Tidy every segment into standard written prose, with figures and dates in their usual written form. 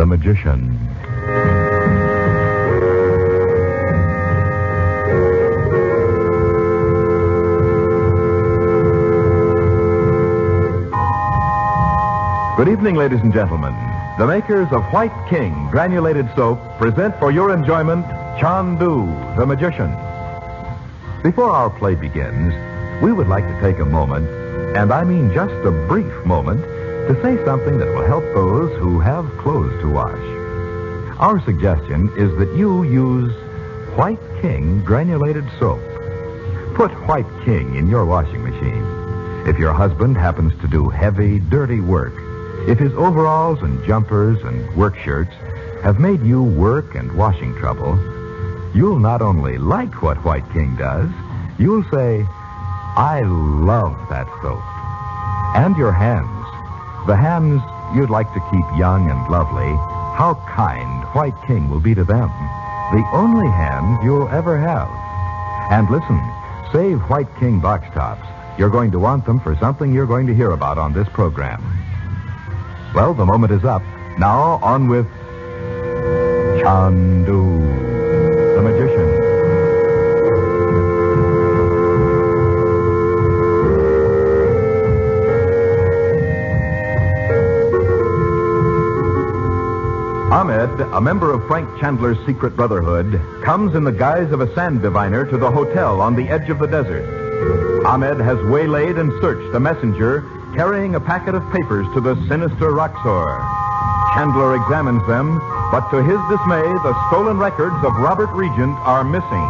the magician. Good evening, ladies and gentlemen. The makers of White King granulated soap present for your enjoyment Chandu, the magician. Before our play begins, we would like to take a moment, and I mean just a brief moment, to say something that will help those who have clothes to wash. Our suggestion is that you use White King granulated soap. Put White King in your washing machine. If your husband happens to do heavy, dirty work, if his overalls and jumpers and work shirts have made you work and washing trouble, you'll not only like what White King does, you'll say, I love that soap. And your hands, the hands you'd like to keep young and lovely, how kind White King will be to them. The only hands you'll ever have. And listen, save White King box tops. You're going to want them for something you're going to hear about on this program. Well, the moment is up. Now, on with Chandu, the magician. Ahmed, a member of Frank Chandler's secret brotherhood, comes in the guise of a sand diviner to the hotel on the edge of the desert. Ahmed has waylaid and searched a messenger carrying a packet of papers to the sinister Roxor. Chandler examines them, but to his dismay, the stolen records of Robert Regent are missing.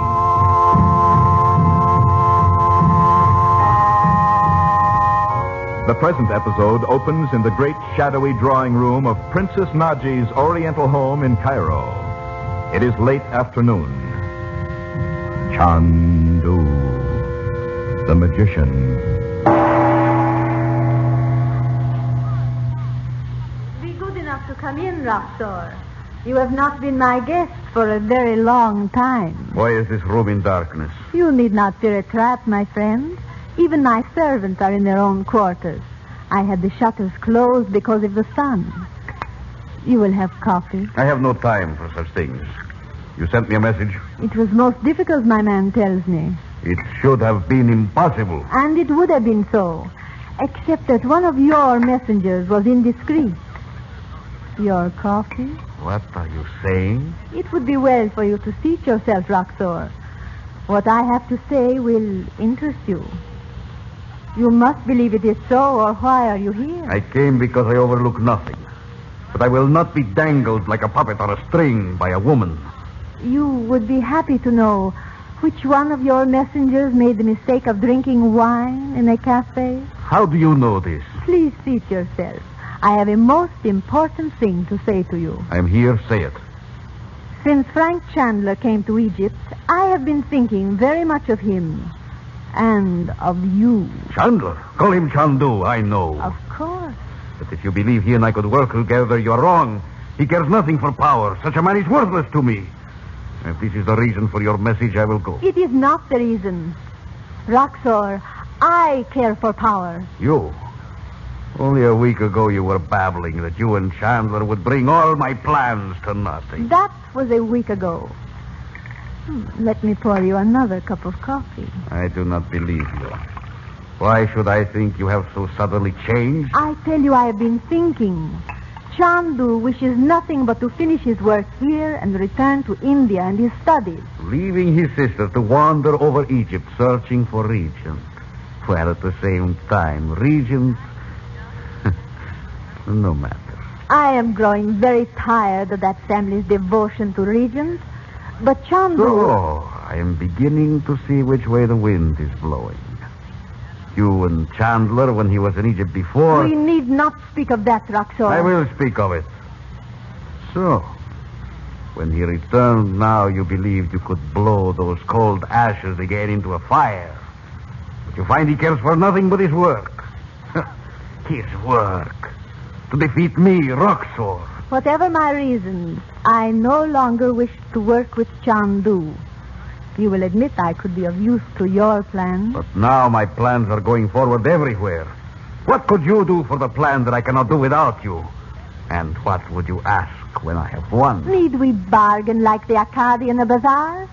The present episode opens in the great shadowy drawing room of Princess Nadji's Oriental home in Cairo. It is late afternoon. Chandu, the magician. To come in, Roxor. You have not been my guest for a very long time. Why is this room in darkness? You need not fear a trap, my friend. Even my servants are in their own quarters. I had the shutters closed because of the sun. You will have coffee. I have no time for such things. You sent me a message? It was most difficult, my man tells me. It should have been impossible. And it would have been so, except that one of your messengers was indiscreet. Your coffee? What are you saying? It would be well for you to seat yourself, Roxor. What I have to say will interest you. You must believe it is so, or why are you here? I came because I overlook nothing. But I will not be dangled like a puppet on a string by a woman. You would be happy to know which one of your messengers made the mistake of drinking wine in a cafe? How do you know this? Please seat yourself. I have a most important thing to say to you. I'm here, say it. Since Frank Chandler came to Egypt, I have been thinking very much of him and of you. Chandler? Call him Chandu, I know. Of course. But if you believe he and I could work together, you're wrong. He cares nothing for power. Such a man is worthless to me. If this is the reason for your message, I will go. It is not the reason. Roxor, I care for power. You? Only a week ago you were babbling that you and Chandler would bring all my plans to nothing. That was a week ago. Let me pour you another cup of coffee. I do not believe you. Why should I think you have so suddenly changed? I tell you, I have been thinking. Chandu wishes nothing but to finish his work here and return to India and his studies. Leaving his sister to wander over Egypt searching for Regent. While at the same time, Regent... No matter. I am growing very tired of that family's devotion to Regent. But Chandu... Oh, I am beginning to see which way the wind is blowing. You and Chandler, when he was in Egypt before... We need not speak of that, Roxor. I will speak of it. So, when he returned now, you believed you could blow those cold ashes again into a fire. But you find he cares for nothing but his work. His work. To defeat me, Roxor. Whatever my reasons, I no longer wish to work with Chandu. You will admit I could be of use to your plans. But now my plans are going forward everywhere. What could you do for the plan that I cannot do without you? And what would you ask when I have won? Need we bargain like the Akkadi in the bazaar?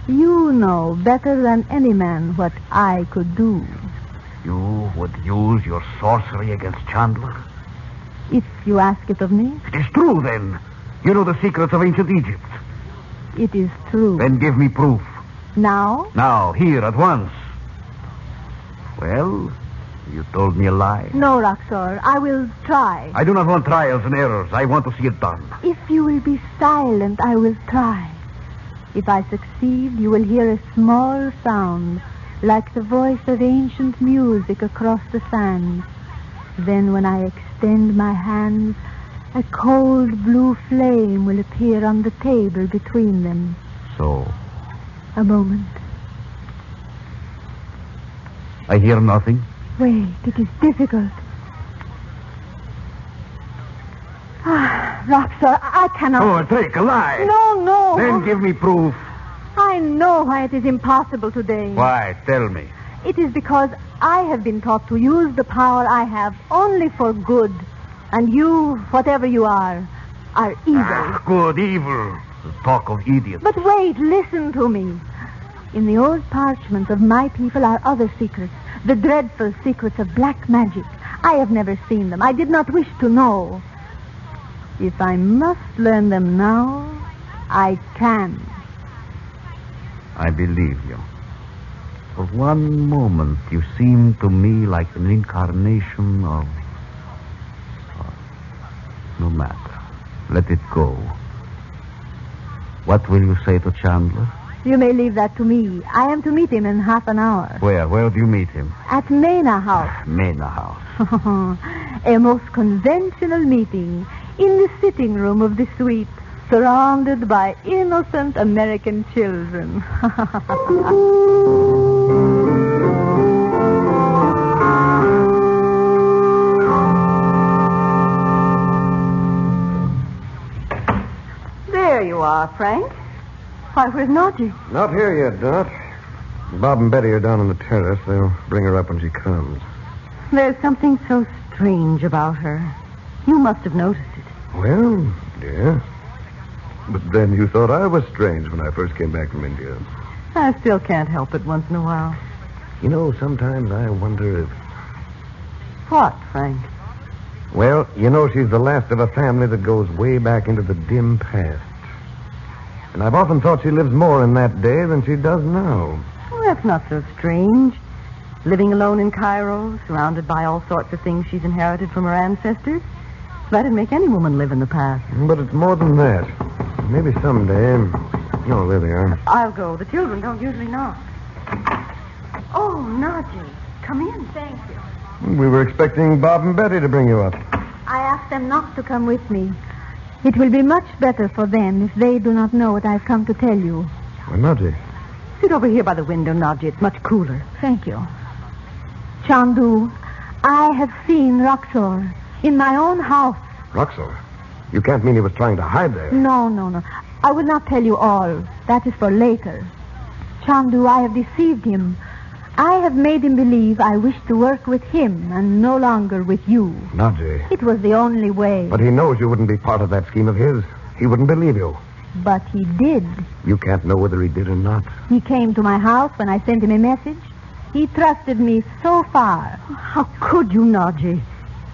You know better than any man what I could do. You would use your sorcery against Chandler? If you ask it of me, It is true, then. You know the secrets of ancient Egypt. it is true. Then give me proof. Now, Now, here, at once. Well, you told me a lie. no, Roxor, I will try. I do not want trials and errors. I want to see it done. If you will be silent, I will try. If I succeed, you will hear a small sound, like the voice of ancient music across the sands. Then when I extend my hands, a cold blue flame will appear on the table between them. So, A moment. I hear nothing. Wait, it is difficult. Roxor, I cannot... Oh, a trick, a lie. No. Then give me proof. I know why it is impossible today. Why? Tell me. It is because I have been taught to use the power I have only for good. And you, whatever you are evil. Good, evil. The talk of idiots. But wait, listen to me. In the old parchment of my people are other secrets. The dreadful secrets of black magic. I have never seen them. I did not wish to know. If I must learn them now, I can. I believe you. For one moment, you seemed to me like an incarnation of... No matter. Let it go. What will you say to Chandler? You may leave that to me. I am to meet him in half an hour. Where? Where do you meet him? At Mena House. Mena House. A most conventional meeting in the sitting room of the suite, surrounded by innocent American children. There you are, Frank. Why, where's Nadji? Not here yet, Dot. Bob and Betty are down on the terrace. They'll bring her up when she comes. There's something so strange about her. You must have noticed it. Well, yeah. But then you thought I was strange when I first came back from India. I still can't help it once in a while. You know, sometimes I wonder if... What, Frank? Well, you know, she's the last of a family that goes way back into the dim past. And I've often thought she lives more in that day than she does now. Well, that's not so strange. Living alone in Cairo, surrounded by all sorts of things she's inherited from her ancestors. That'd make any woman live in the past. But it's more than that. Maybe someday... Oh, there they are. I'll go. The children don't usually knock. Oh, Nadji, come in. Thank you. We were expecting Bob and Betty to bring you up. I asked them not to come with me. It will be much better for them if they do not know what I've come to tell you. Well, Nadji. Sit over here by the window, Nadji. It's much cooler. Thank you. Chandu, I have seen Roxor in my own house. Roxor? You can't mean he was trying to hide there. No. I will not tell you all. That is for later. Chandu, I have deceived him. I have made him believe I wish to work with him and no longer with you. Nadji. It was the only way. But he knows you wouldn't be part of that scheme of his. He wouldn't believe you. But he did. You can't know whether he did or not. He came to my house when I sent him a message. He trusted me so far. How could you, Nadji?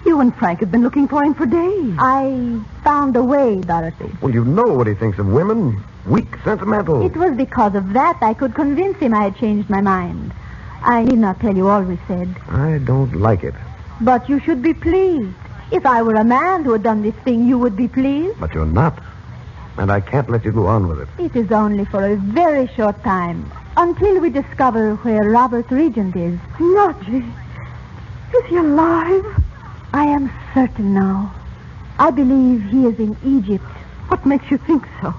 You and Frank have been looking for him for days. I found a way, Dorothy. Well, you know what he thinks of women. Weak, sentimental. It was because of that I could convince him I had changed my mind. I need not tell you all we said. I don't like it. But you should be pleased. If I were a man who had done this thing, you would be pleased. But you're not. And I can't let you go on with it. It is only for a very short time, until we discover where Robert Regent is. Nadji, is he alive? I am certain now. I believe he is in Egypt. What makes you think so?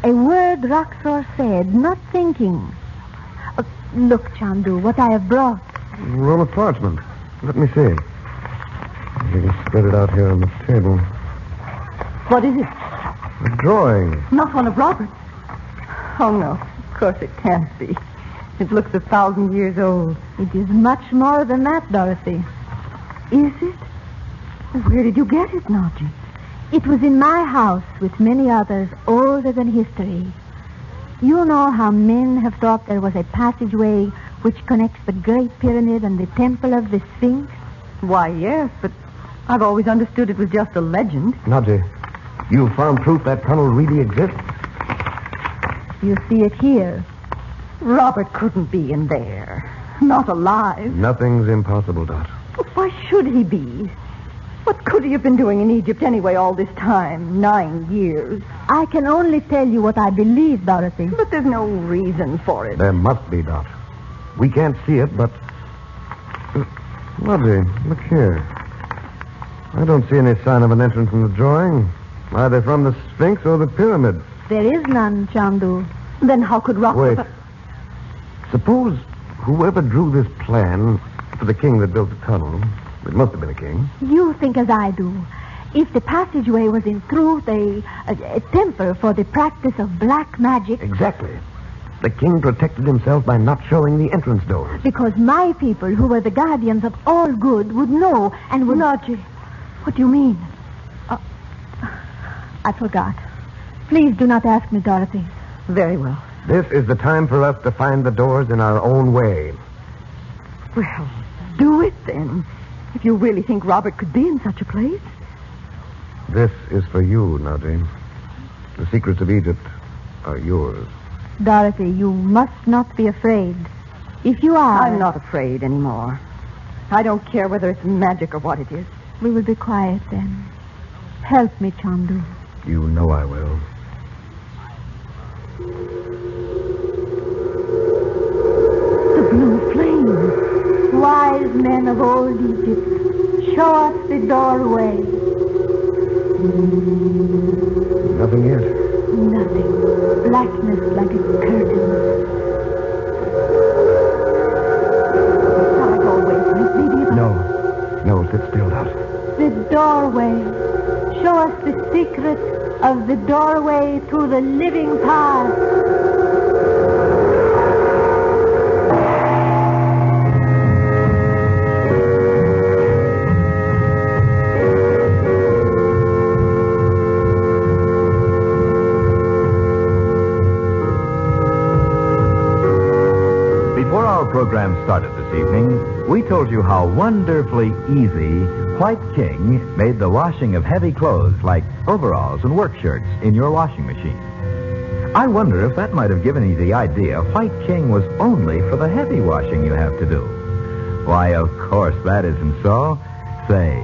A word Roxor said, not thinking. Look, Chandu, what I have brought. A roll of parchment. Let me see. You can spread it out here on the table. What is it? A drawing. Not one of Robert's. Oh, no. Of course it can't be. It looks 1,000 years old. It is much more than that, Dorothy. Is it? Where did you get it, Nadji? It was in my house with many others older than history. You know how men have thought there was a passageway which connects the Great Pyramid and the Temple of the Sphinx? Why, yes, but I've always understood it was just a legend. Nadji, you found proof that tunnel really exists? You see it here. Robert couldn't be in there. Not alive. Nothing's impossible, Dot. But why should he be? What could he have been doing in Egypt anyway all this time? 9 years. I can only tell you what I believe, Dorothy. But there's no reason for it. There must be, Dot. We can't see it, but... Nadji, look here. I don't see any sign of an entrance in the drawing, either from the Sphinx or the pyramid. There is none, Chandu. Then how could Roxor... Wait. Suppose whoever drew this plan for the king that built the tunnel, it must have been a king. You think as I do. If the passageway was in truth a temple for the practice of black magic... Exactly. The king protected himself by not showing the entrance doors. Because my people, who were the guardians of all good, would know and would... Nadji, what do you mean? I forgot. Please do not ask me, Dorothy. Very well. This is the time for us to find the doors in our own way. Well, do it then. If you really think Robert could be in such a place. This is for you, Nadji. The secrets of Egypt are yours. Dorothy, you must not be afraid. If you are... I'm not afraid anymore. I don't care whether it's magic or what it is. We will be quiet then. Help me, Chandu. You know I will. The blue flame. Wise men of old Egypt, show us the doorway. Nothing yet. Nothing. Blackness like a curtain. Shall I go away from it? Maybe if No, sit still, Dot. The doorway. Show us the secret of the doorway to the living past. Before our program started this evening, we told you how wonderfully easy White King made the washing of heavy clothes like overalls and work shirts in your washing machine. I wonder if that might have given you the idea White King was only for the heavy washing you have to do. Why, of course, that isn't so. Say,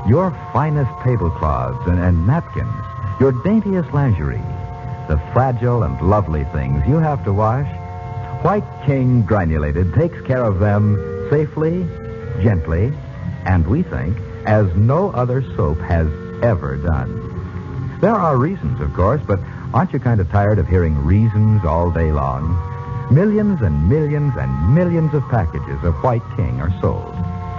your finest tablecloths and napkins, your daintiest lingerie, the fragile and lovely things you have to wash, White King Granulated takes care of them safely, gently, and we think, as no other soap has ever done. There are reasons, of course, but aren't you kind of tired of hearing reasons all day long? Millions and millions and millions of packages of White King are sold.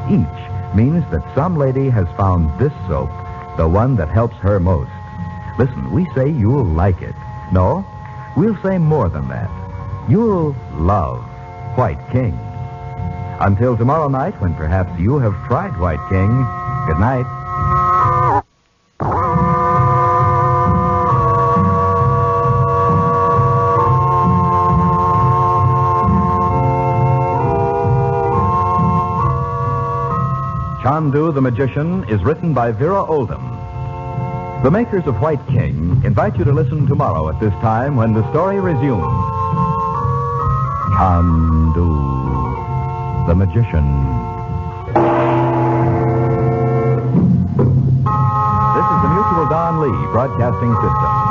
Each means that some lady has found this soap, the one that helps her most. Listen, we say you'll like it. No, we'll say more than that. You'll love White King. Until tomorrow night, when perhaps you have tried White King, good night. Chandu the Magician is written by Vera Oldham. The makers of White King invite you to listen tomorrow at this time when the story resumes. Chandu the Magician. This is the Mutual Don Lee Broadcasting System.